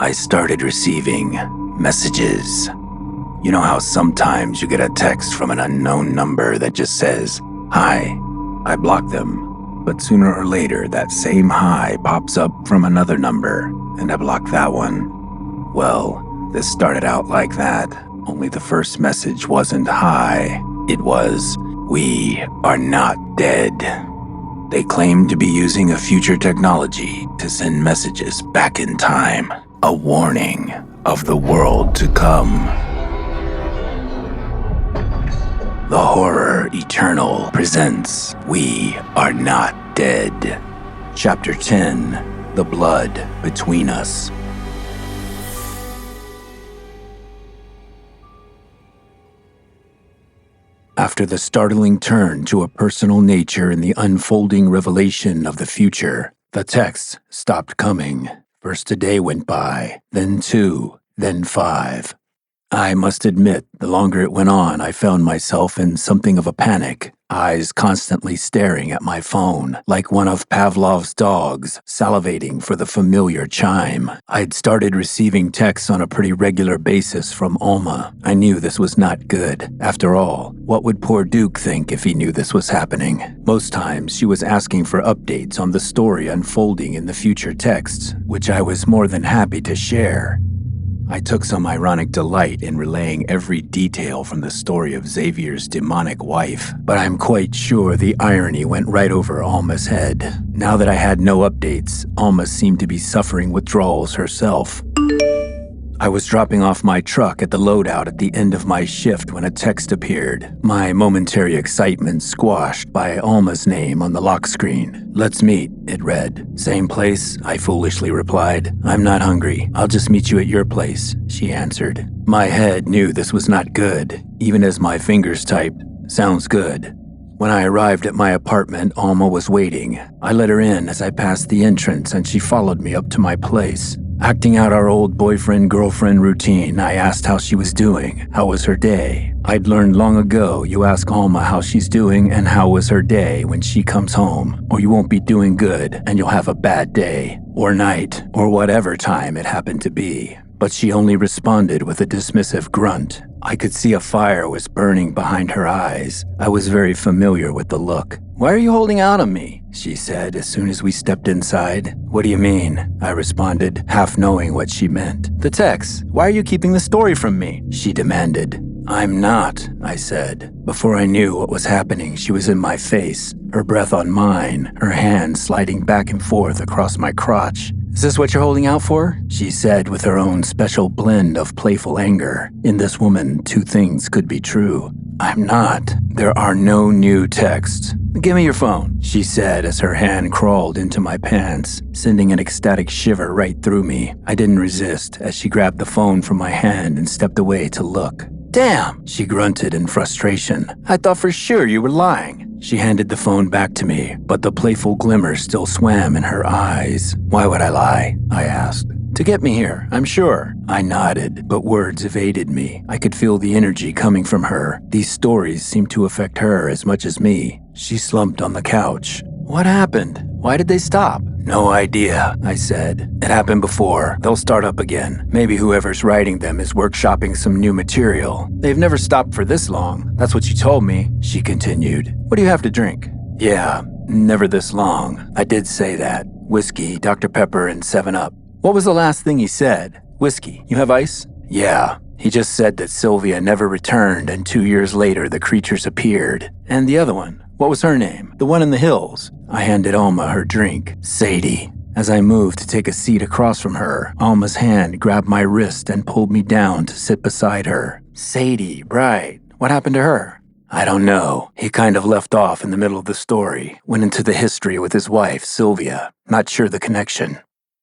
I started receiving messages. You know how sometimes you get a text from an unknown number that just says, "Hi." I block them, but sooner or later that same hi pops up from another number, and I block that one. Well, this started out like that, only the first message wasn't hi. It was, "We are not dead." They claimed to be using a future technology to send messages back in time, a warning of the world to come. The Horror Eternal presents We Are Not Dead. Chapter 10, The Blood Between Us. After the startling turn to a personal nature in the unfolding revelation of the future, the texts stopped coming. First a day went by, then 2, then 5. I must admit, the longer it went on, I found myself in something of a panic, eyes constantly staring at my phone, like one of Pavlov's dogs, salivating for the familiar chime. I'd started receiving texts on a pretty regular basis from Alma. I knew this was not good. After all, what would poor Duke think if he knew this was happening? Most times, she was asking for updates on the story unfolding in the future texts, which I was more than happy to share. I took some ironic delight in relaying every detail from the story of Xavier's demonic wife, but I'm quite sure the irony went right over Alma's head. Now that I had no updates, Alma seemed to be suffering withdrawals herself. I was dropping off my truck at the loadout at the end of my shift when a text appeared, my momentary excitement squashed by Alma's name on the lock screen. "Let's meet," it read. "Same place?" I foolishly replied. "I'm not hungry. I'll just meet you at your place," she answered. My head knew this was not good, even as my fingers typed, "Sounds good." When I arrived at my apartment, Alma was waiting. I let her in as I passed the entrance and she followed me up to my place. Acting out our old boyfriend-girlfriend routine, I asked how she was doing. How was her day? I'd learned long ago you ask Alma how she's doing and how was her day when she comes home, or you won't be doing good and you'll have a bad day, or night, or whatever time it happened to be. But she only responded with a dismissive grunt. I could see a fire was burning behind her eyes. I was very familiar with the look. "Why are you holding out on me?" she said as soon as we stepped inside. "What do you mean?" I responded, half knowing what she meant. "The text. Why are you keeping the story from me?" she demanded. "I'm not," I said. Before I knew what was happening, she was in my face, her breath on mine, her hand sliding back and forth across my crotch. "Is this what you're holding out for?" she said with her own special blend of playful anger. In this woman, two things could be true. "I'm not. There are no new texts." "Give me your phone," she said as her hand crawled into my pants, sending an ecstatic shiver right through me. I didn't resist as she grabbed the phone from my hand and stepped away to look. "Damn," she grunted in frustration. "I thought for sure you were lying." She handed the phone back to me, but the playful glimmer still swam in her eyes. "Why would I lie?" I asked. "To get me here, I'm sure." I nodded, but words evaded me. I could feel the energy coming from her. These stories seemed to affect her as much as me. She slumped on the couch. "What happened? Why did they stop?" "No idea," I said. "It happened before. They'll start up again. Maybe whoever's writing them is workshopping some new material. They've never stopped for this long. That's what you told me," she continued. "What do you have to drink?" "Yeah, never this long. I did say that. Whiskey, Dr. Pepper, and 7-Up. "What was the last thing he said? Whiskey. You have ice?" "Yeah. He just said that Sylvia never returned and 2 years later the creatures appeared." "And the other one? What was her name? The one in the hills?" I handed Alma her drink. "Sadie." As I moved to take a seat across from her, Alma's hand grabbed my wrist and pulled me down to sit beside her. "Sadie, right. What happened to her?" "I don't know. He kind of left off in the middle of the story. Went into the history with his wife, Sylvia. Not sure the connection."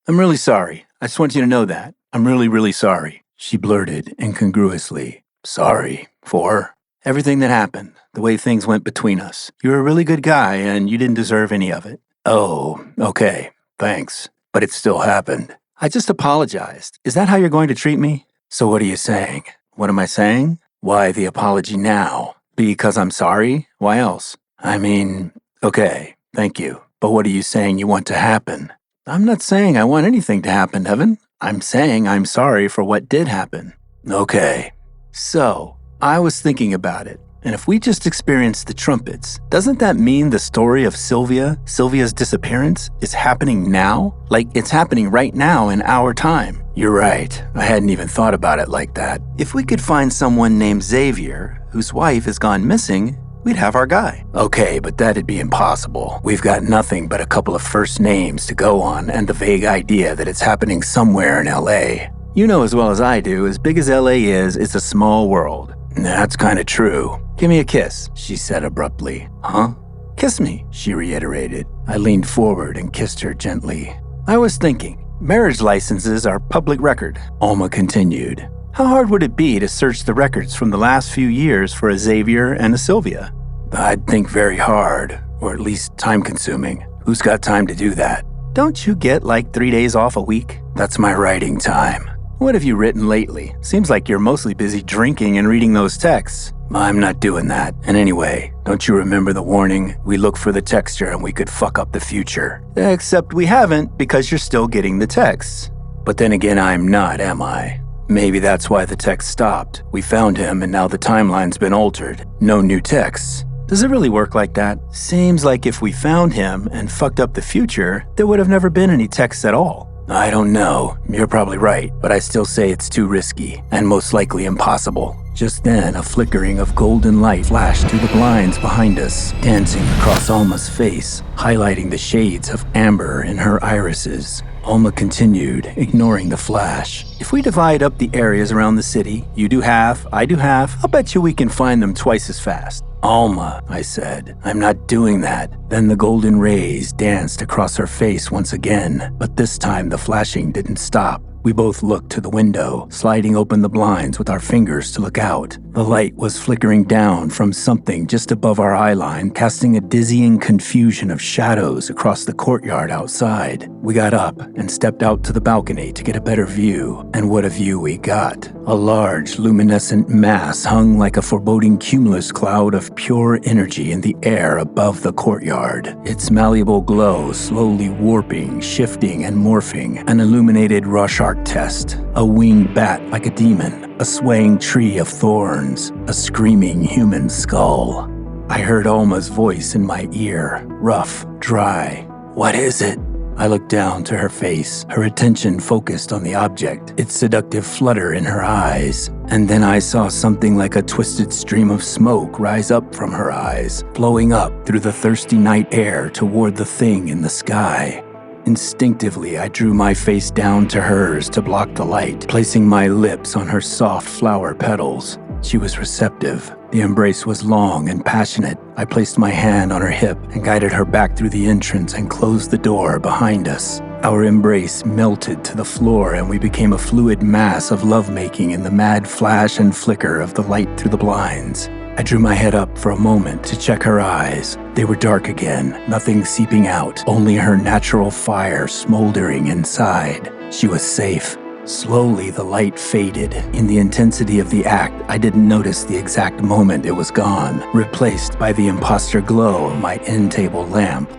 "I'm really sorry. I just want you to know that. I'm really, really sorry," she blurted incongruously. "Sorry for?" "Everything that happened. The way things went between us. You're a really good guy, and you didn't deserve any of it." "Oh, okay. Thanks. But it still happened." "I just apologized. Is that how you're going to treat me?" "So what are you saying?" "What am I saying? Why the apology now? Because I'm sorry? Why else?" "I mean, okay, thank you. But what are you saying you want to happen?" "I'm not saying I want anything to happen, Evan. I'm saying I'm sorry for what did happen. Okay. So, I was thinking about it. And if we just experienced the trumpets, doesn't that mean the story of Sylvia's disappearance, is happening now? Like it's happening right now in our time. You're right. I hadn't even thought about it like that. If we could find someone named Xavier, whose wife has gone missing, we'd have our guy. Okay, but that'd be impossible. We've got nothing but a couple of first names to go on and the vague idea that it's happening somewhere in LA. You know as well as I do, as big as LA is, it's a small world. That's kinda true. Give me a kiss, she said abruptly. Huh? Kiss me, she reiterated. I leaned forward and kissed her gently. I was thinking, marriage licenses are public record, Alma continued. How hard would it be to search the records from the last few years for a Xavier and a Sylvia? I'd think very hard, or at least time-consuming. Who's got time to do that? Don't you get like 3 days off a week? That's my writing time. What have you written lately? Seems like you're mostly busy drinking and reading those texts. I'm not doing that. And anyway, don't you remember the warning? We look for the texture and we could fuck up the future. Except we haven't, because you're still getting the texts. But then again, I'm not, am I? Maybe that's why the text stopped. We found him and now the timeline's been altered. No new texts. Does it really work like that? Seems like if we found him and fucked up the future, there would have never been any texts at all. I don't know. You're probably right, but I still say it's too risky and most likely impossible. Just then, a flickering of golden light flashed through the blinds behind us, dancing across Alma's face, highlighting the shades of amber in her irises. Alma continued, ignoring the flash. If we divide up the areas around the city, you do half, I do half, I'll bet you we can find them twice as fast. Alma, I said, I'm not doing that. Then the golden rays danced across her face once again, but this time the flashing didn't stop. We both looked to the window, sliding open the blinds with our fingers to look out. The light was flickering down from something just above our eye line, casting a dizzying confusion of shadows across the courtyard outside. We got up and stepped out to the balcony to get a better view, and what a view we got. A large, luminescent mass hung like a foreboding cumulus cloud of pure energy in the air above the courtyard. Its malleable glow slowly warping, shifting, and morphing, an illuminated Rorschach test, a winged bat like a demon, a swaying tree of thorns, a screaming human skull. I heard Alma's voice in my ear, rough, dry. What is it? I looked down to her face, her attention focused on the object, its seductive flutter in her eyes. And then I saw something like a twisted stream of smoke rise up from her eyes, flowing up through the thirsty night air toward the thing in the sky. Instinctively, I drew my face down to hers to block the light, placing my lips on her soft flower petals. She was receptive. The embrace was long and passionate. I placed my hand on her hip and guided her back through the entrance and closed the door behind us. Our embrace melted to the floor and we became a fluid mass of lovemaking in the mad flash and flicker of the light through the blinds. I drew my head up for a moment to check her eyes. They were dark again, nothing seeping out, only her natural fire smoldering inside. She was safe. Slowly, the light faded. In the intensity of the act, I didn't notice the exact moment it was gone, replaced by the imposter glow of my end-table lamp.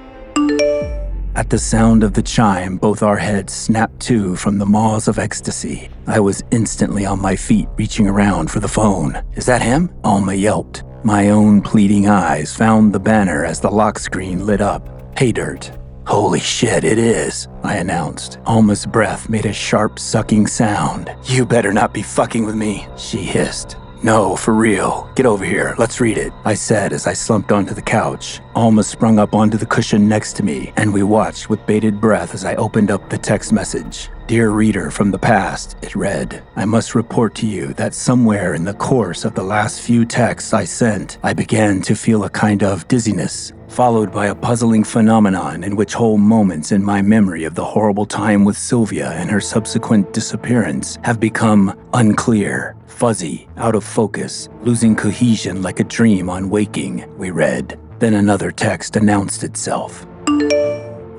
At the sound of the chime, both our heads snapped to from the maws of ecstasy. I was instantly on my feet, reaching around for the phone. Is that him? Alma yelped. My own pleading eyes found the banner as the lock screen lit up. Pay dirt. Holy shit, it is, I announced. Alma's breath made a sharp, sucking sound. You better not be fucking with me, she hissed. No, for real. Get over here. Let's read it, I said as I slumped onto the couch. Alma sprung up onto the cushion next to me, and we watched with bated breath as I opened up the text message. Dear reader from the past, it read, I must report to you that somewhere in the course of the last few texts I sent, I began to feel a kind of dizziness, followed by a puzzling phenomenon in which whole moments in my memory of the horrible time with Sylvia and her subsequent disappearance have become unclear, fuzzy, out of focus, losing cohesion like a dream on waking, we read. Then another text announced itself.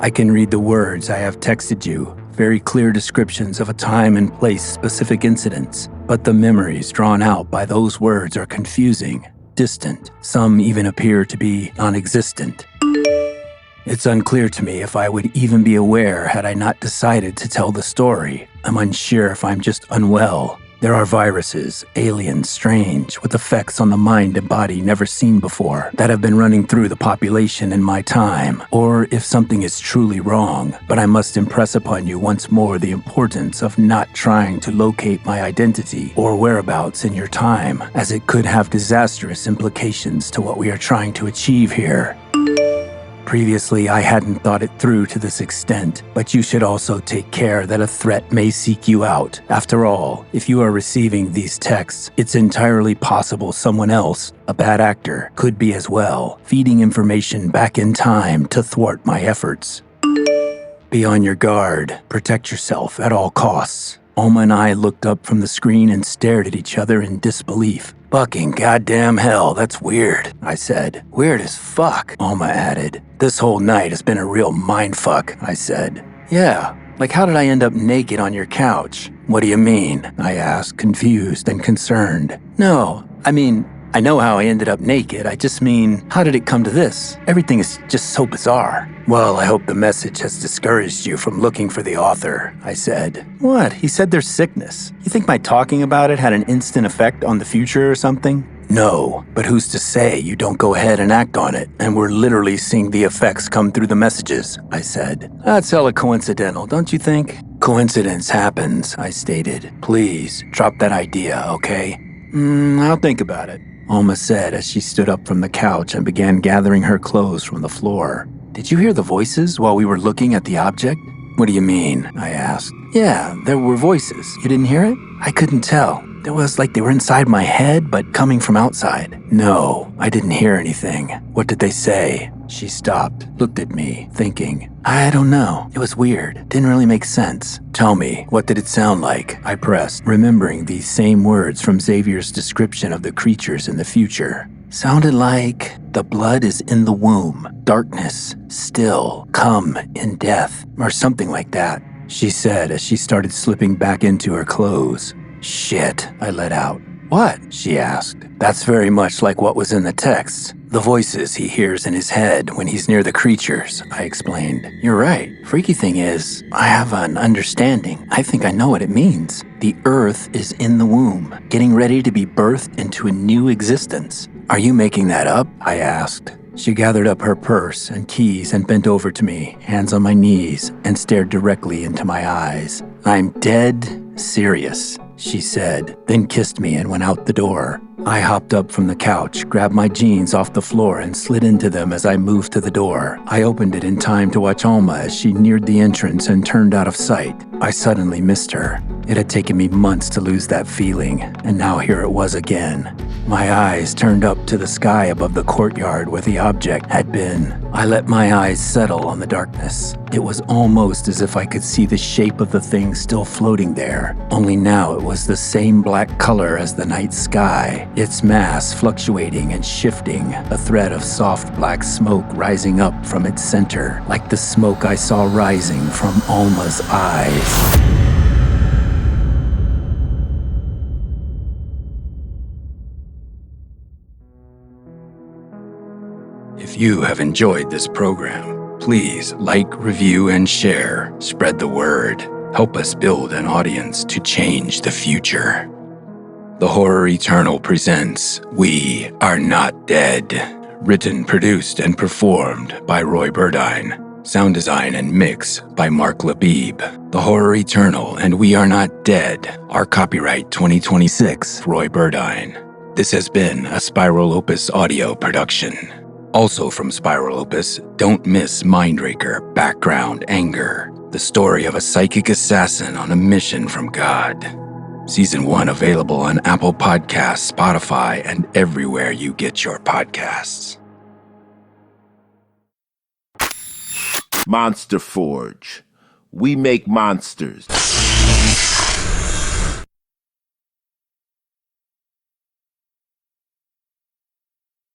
I can read the words I have texted you, very clear descriptions of a time and place specific incidents, but the memories drawn out by those words are confusing, distant. Some even appear to be non-existent. It's unclear to me if I would even be aware had I not decided to tell the story. I'm unsure if I'm just unwell. There are viruses, aliens, strange, with effects on the mind and body never seen before, that have been running through the population in my time, or if something is truly wrong. But I must impress upon you once more the importance of not trying to locate my identity or whereabouts in your time, as it could have disastrous implications to what we are trying to achieve here. Previously, I hadn't thought it through to this extent, but you should also take care that a threat may seek you out. After all, if you are receiving these texts, it's entirely possible someone else, a bad actor, could be as well, feeding information back in time to thwart my efforts. Be on your guard. Protect yourself at all costs. Alma and I looked up from the screen and stared at each other in disbelief. Fucking goddamn hell, that's weird, I said. Weird as fuck, Alma added. This whole night has been a real mindfuck, I said. Yeah, like how did I end up naked on your couch? What do you mean? I asked, confused and concerned. No, I know how I ended up naked. I just mean, how did it come to this? Everything is just so bizarre. Well, I hope the message has discouraged you from looking for the author, I said. What? He said there's sickness. You think my talking about it had an instant effect on the future or something? No, but who's to say you don't go ahead and act on it, and we're literally seeing the effects come through the messages, I said. That's hella coincidental, don't you think? Coincidence happens, I stated. Please, drop that idea, okay? I'll think about it, Alma said as she stood up from the couch and began gathering her clothes from the floor. Did you hear the voices while we were looking at the object? What do you mean? I asked. Yeah, there were voices. You didn't hear it? I couldn't tell. It was like they were inside my head, but coming from outside. No, I didn't hear anything. What did they say? She stopped, looked at me, thinking. I don't know. It was weird. Didn't really make sense. Tell me, what did it sound like? I pressed, remembering these same words from Xavier's description of the creatures in the future. Sounded like, the blood is in the womb, darkness, still, come in death, or something like that, she said as she started slipping back into her clothes. Shit, I let out. What? She asked. That's very much like what was in the text. The voices he hears in his head when he's near the creatures, I explained. You're right. Freaky thing is, I have an understanding. I think I know what it means. The earth is in the womb, getting ready to be birthed into a new existence. Are you making that up? I asked. She gathered up her purse and keys and bent over to me, hands on my knees, and stared directly into my eyes. I'm dead serious, she said, then kissed me and went out the door. I hopped up from the couch, grabbed my jeans off the floor, and slid into them as I moved to the door. I opened it in time to watch Alma as she neared the entrance and turned out of sight. I suddenly missed her. It had taken me months to lose that feeling, and now here it was again. My eyes turned up to the sky above the courtyard where the object had been. I let my eyes settle on the darkness. It was almost as if I could see the shape of the thing still floating there, only now it was the same black color as the night sky, its mass fluctuating and shifting, a thread of soft black smoke rising up from its center, like the smoke I saw rising from Alma's eyes. If you have enjoyed this program, please like, review, and share. Spread the word. Help us build an audience to change the future. The Horror Eternal presents We Are Not Dead. Written, produced, and performed by Roy Burdine. Sound design and mix by Mark Labib. The Horror Eternal and We Are Not Dead are copyright 2026 Roy Burdine. This has been a Spiral Opus audio production. Also from Spiral Opus, don't miss Mindraker, Background Anger, the story of a psychic assassin on a mission from God. Season 1 available on Apple Podcasts, Spotify, and everywhere you get your podcasts. Monster Forge. We make monsters.